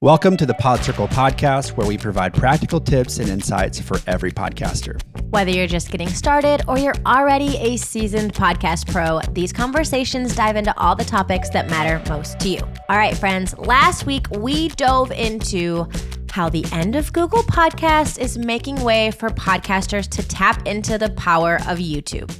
Welcome to the Pod Circle podcast, where we provide practical tips and insights for every podcaster. Whether you're just getting started or you're already a seasoned podcast pro, these conversations dive into all the topics that matter most to you. All right, friends, last week we dove into how the end of Google Podcasts is making way for podcasters to tap into the power of YouTube.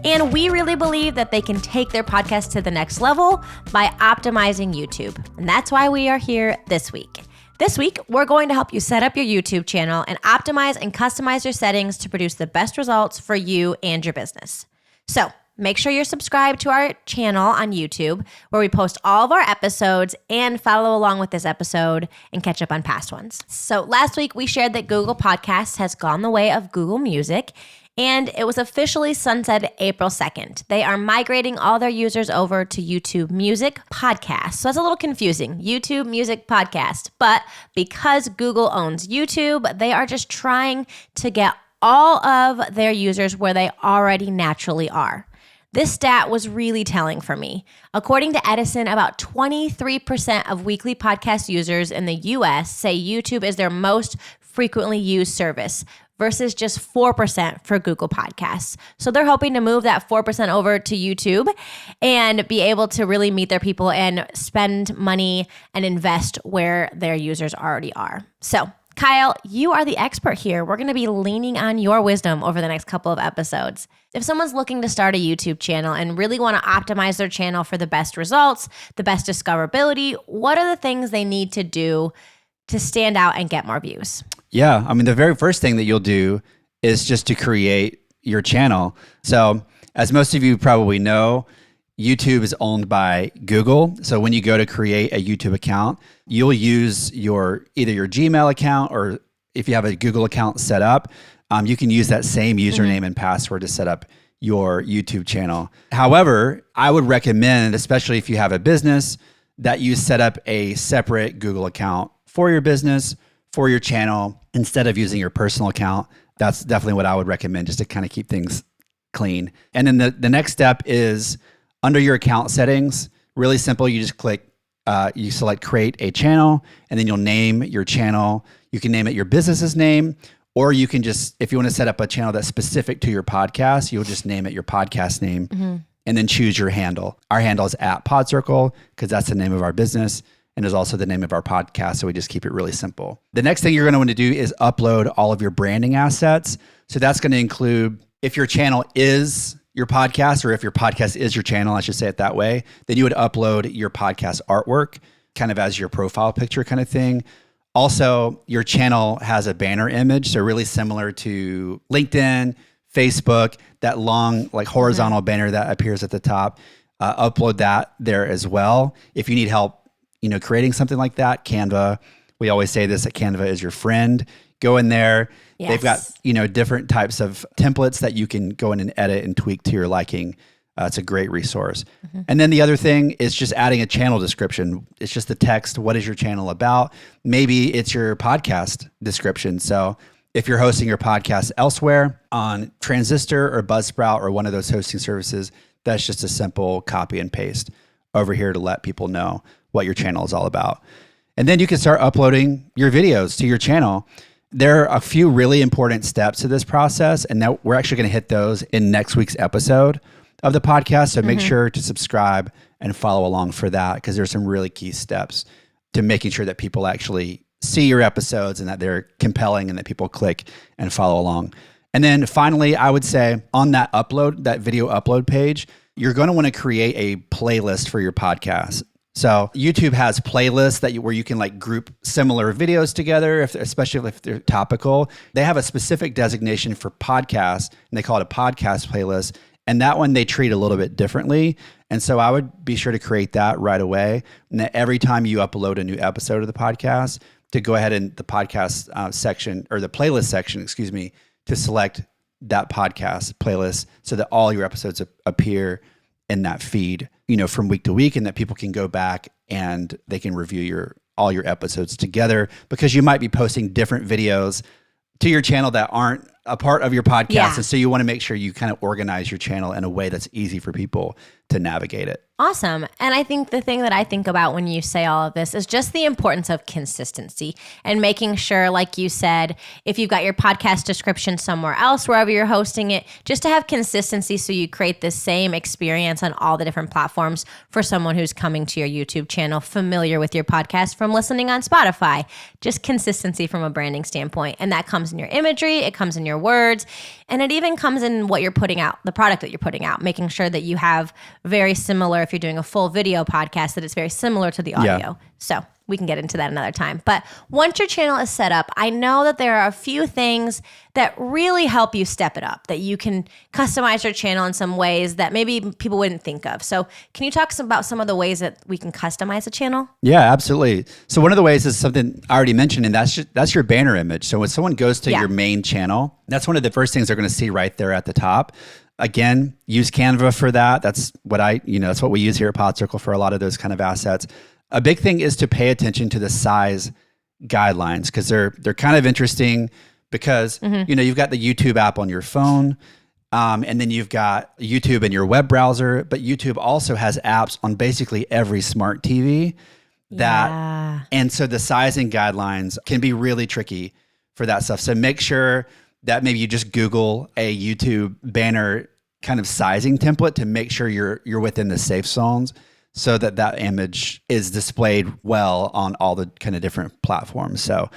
And we really believe that they can take their podcast to the next level by optimizing YouTube. And that's why we are here this week. This week, we're going to help you set up your YouTube channel and optimize and customize your settings to produce the best results for you and your business. So make sure you're subscribed to our channel on YouTube, where we post all of our episodes, and follow along with this episode and catch up on past ones. So last week, we shared that Google Podcasts has gone the way of Google Music, and it was officially sunsetted April 2nd. They are migrating all their users over to YouTube Music Podcast. So that's a little confusing, YouTube Music Podcast. But because Google owns YouTube, they are just trying to get all of their users where they already naturally are. This stat was really telling for me. According to Edison, about 23% of weekly podcast users in the US say YouTube is their most frequently used service, versus just 4% for Google Podcasts. So they're hoping to move that 4% over to YouTube and be able to really meet their people and spend money and invest where their users already are. So Kyle, you are the expert here. We're going to be leaning on your wisdom over the next couple of episodes. If someone's looking to start a YouTube channel and really want to optimize their channel for the best results, the best discoverability, what are the things they need to do to stand out and get more views? Yeah, I mean, the very first thing that you'll do is just to create your channel. So as most of you probably know, YouTube is owned by Google. So when you go to create a YouTube account, you'll use either your Gmail account, or if you have a Google account set up, you can use that same username and password to set up your YouTube channel. However, I would recommend, especially if you have a business, that you set up a separate Google account for your business, for your channel, instead of using your personal account. That's definitely what I would recommend, just to kind of keep things clean. And then the next step is under your account settings. Really simple. You just click, you select create a channel, and then you'll name your channel. You can name it your business's name, or you can just, if you want to set up a channel that's specific to your podcast, you'll just name it your podcast name, and then choose your handle. Our handle is @PodCircle, because that's the name of our business, and is also the name of our podcast, so we just keep it really simple. The next thing you're going to want to do is upload all of your branding assets. So that's going to include, if your channel is your podcast, or if your podcast is your channel, I should say it that way, then you would upload your podcast artwork, kind of as your profile picture kind of thing. Also, your channel has a banner image, so really similar to LinkedIn, Facebook, that long, like horizontal banner that appears at the top. Upload that there as well. If you need help, creating something like that, Canva, we always say this, that Canva is your friend. Go in there. Yes. They've got, different types of templates that you can go in and edit and tweak to your liking. It's a great resource. And then the other thing is just adding a channel description. It's just the text. What is your channel about? Maybe it's your podcast description. So if you're hosting your podcast elsewhere on Transistor or Buzzsprout or one of those hosting services, that's just a simple copy and paste over here to let people know what your channel is all about. And then you can start uploading your videos to your channel. There are a few really important steps to this process, and now we're actually going to hit those in next week's episode of the podcast. So make sure to subscribe and follow along for that, because there's some really key steps to making sure that people actually see your episodes and that they're compelling and that people click and follow along. And then finally, I would say on that video upload page, you're going to want to create a playlist for your podcast. So YouTube has playlists where you can group similar videos together, especially if they're topical. They have a specific designation for podcasts, and they call it a podcast playlist. And that one they treat a little bit differently. And so I would be sure to create that right away. And that every time you upload a new episode of the podcast, to go ahead in the podcast section, or the playlist section, to select that podcast playlist so that all your episodes appear in that feed, from week to week, and that people can go back and they can review all your episodes together, because you might be posting different videos to your channel that aren't a part of your podcast. Yeah. And so you want to make sure you kind of organize your channel in a way that's easy for people to navigate it. Awesome. And I think the thing that I think about when you say all of this is just the importance of consistency and making sure, like you said, if you've got your podcast description somewhere else, wherever you're hosting it, just to have consistency so you create the same experience on all the different platforms for someone who's coming to your YouTube channel, familiar with your podcast from listening on Spotify. Just consistency from a branding standpoint. And that comes in your imagery, it comes in your words, and it even comes in what you're putting out, the product that you're putting out, making sure that you have very similar, if you're doing a full video podcast, that it's very similar to the audio. Yeah. So we can get into that another time. But once your channel is set up, I know that there are a few things that really help you step it up, that you can customize your channel in some ways that maybe people wouldn't think of. So can you talk about some of the ways that we can customize a channel? Yeah, absolutely. So one of the ways is something I already mentioned, and that's your banner image. So when someone goes to your main channel, that's one of the first things they're going to see right there at the top. Again, use Canva for that. That's what that's what we use here at Pod Circle for a lot of those kind of assets. A big thing is to pay attention to the size guidelines, because they're kind of interesting, because you've got the YouTube app on your phone, and then you've got YouTube in your web browser, but YouTube also has apps on basically every smart TV. And so the sizing guidelines can be really tricky for that stuff. So make sure that maybe you just Google a YouTube banner kind of sizing template to make sure you're within the safe zones, so that image is displayed well on all the kind of different platforms. So,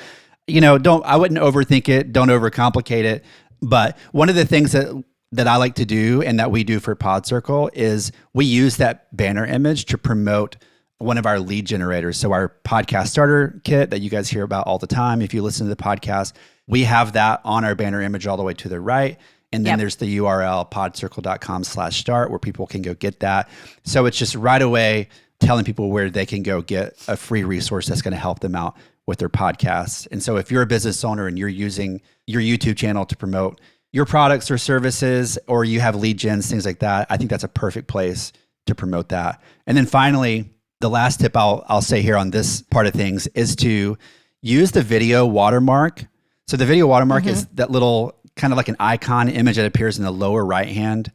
I wouldn't overthink it. Don't overcomplicate it. But one of the things that I like to do, and that we do for Pod Circle, is we use that banner image to promote one of our lead generators. So our podcast starter kit that you guys hear about all the time, if you listen to the podcast, we have that on our banner image all the way to the right. And then there's the URL podcircle.com/start where people can go get that. So it's just right away telling people where they can go get a free resource that's going to help them out with their podcasts. And so if you're a business owner and you're using your YouTube channel to promote your products or services, or you have lead gens, things like that, I think that's a perfect place to promote that. And then finally, the last tip I'll say here on this part of things is to use the video watermark. So the video watermark is that little kind of like an icon image that appears in the lower right-hand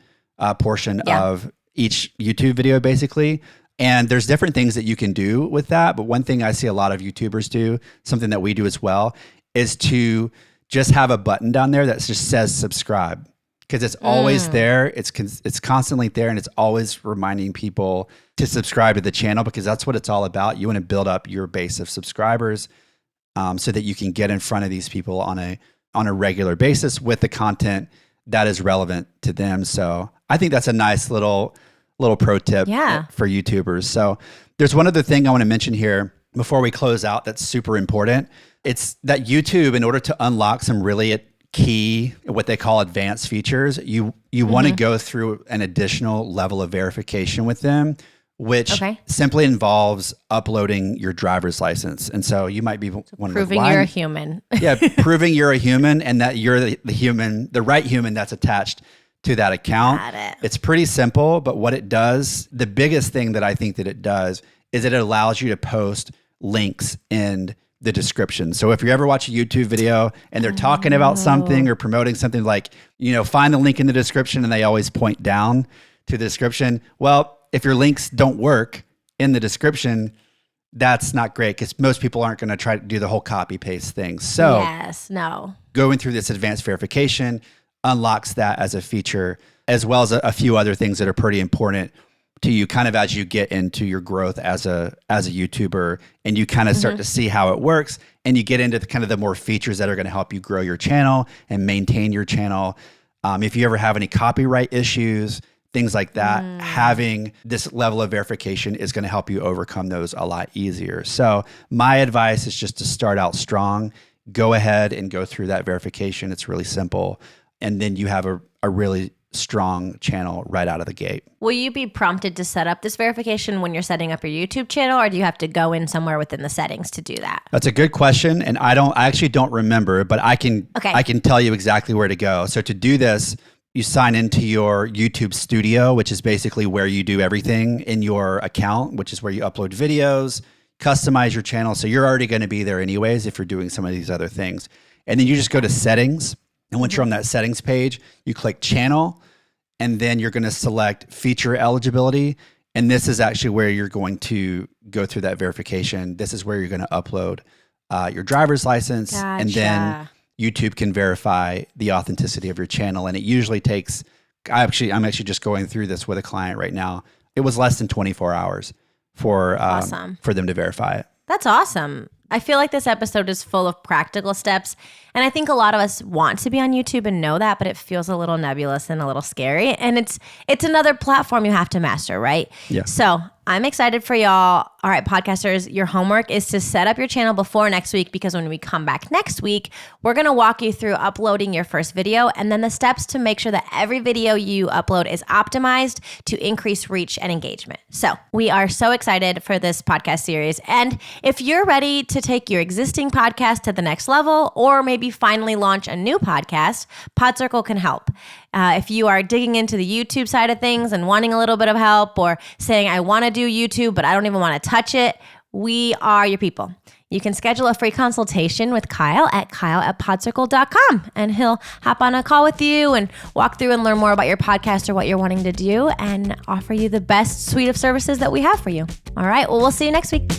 portion of each YouTube video, basically. And there's different things that you can do with that. But one thing I see a lot of YouTubers do, something that we do as well, is to just have a button down there that just says subscribe, because it's always there. It's constantly there, and it's always reminding people to subscribe to the channel, because that's what it's all about. You want to build up your base of subscribers so that you can get in front of these people on a regular basis with the content that is relevant to them. So I think that's a nice little pro tip for YouTubers. So there's one other thing I want to mention here before we close out that's super important. It's that YouTube, in order to unlock some really key, what they call advanced features, you want to go through an additional level of verification with them, which simply involves uploading your driver's license. And so you might be wondering, proving you're a human. Proving you're a human, and that you're the right human that's attached to that account. Got it. It's pretty simple, but what it does, the biggest thing that I think that it does, is it allows you to post links in the description. So if you ever watch a YouTube video and they're talking about something or promoting something, like, find the link in the description, and they always point down to the description. Well, if your links don't work in the description, that's not great, because most people aren't going to try to do the whole copy paste thing. So going through this advanced verification unlocks that as a feature, as well as a few other things that are pretty important to you kind of as you get into your growth as a YouTuber, and you kind of start to see how it works, and you get into the more features that are going to help you grow your channel and maintain your channel. If you ever have any copyright issues, things like that, having this level of verification is going to help you overcome those a lot easier. So my advice is just to start out strong. Go ahead and go through that verification. It's really simple. And then you have a really strong channel right out of the gate. Will you be prompted to set up this verification when you're setting up your YouTube channel, or do you have to go in somewhere within the settings to do that? That's a good question, and I actually don't remember, but I can tell you exactly where to go. So to do this, you sign into your YouTube Studio, which is basically where you do everything in your account, which is where you upload videos, customize your channel. So you're already going to be there anyways if you're doing some of these other things. And then you just go to settings. And once you're on that settings page, you click channel, and then you're going to select feature eligibility. And this is actually where you're going to go through that verification. This is where you're going to upload your driver's license, and then YouTube can verify the authenticity of your channel. And it usually takes, I'm actually just going through this with a client right now. It was less than 24 hours for them to verify it. That's awesome. I feel like this episode is full of practical steps. And I think a lot of us want to be on YouTube and know that, but it feels a little nebulous and a little scary. And it's another platform you have to master, right? Yeah. So I'm excited for y'all. All right, podcasters, your homework is to set up your channel before next week, because when we come back next week, we're going to walk you through uploading your first video and then the steps to make sure that every video you upload is optimized to increase reach and engagement. So we are so excited for this podcast series. And if you're ready to take your existing podcast to the next level, or maybe finally launch a new podcast, PodCircle can help. If you are digging into the YouTube side of things and wanting a little bit of help, or saying, I want to do YouTube, but I don't even want to touch it, we are your people. You can schedule a free consultation with Kyle at kyle@podcircle.com, and he'll hop on a call with you and walk through and learn more about your podcast or what you're wanting to do, and offer you the best suite of services that we have for you. All right, well, we'll see you next week.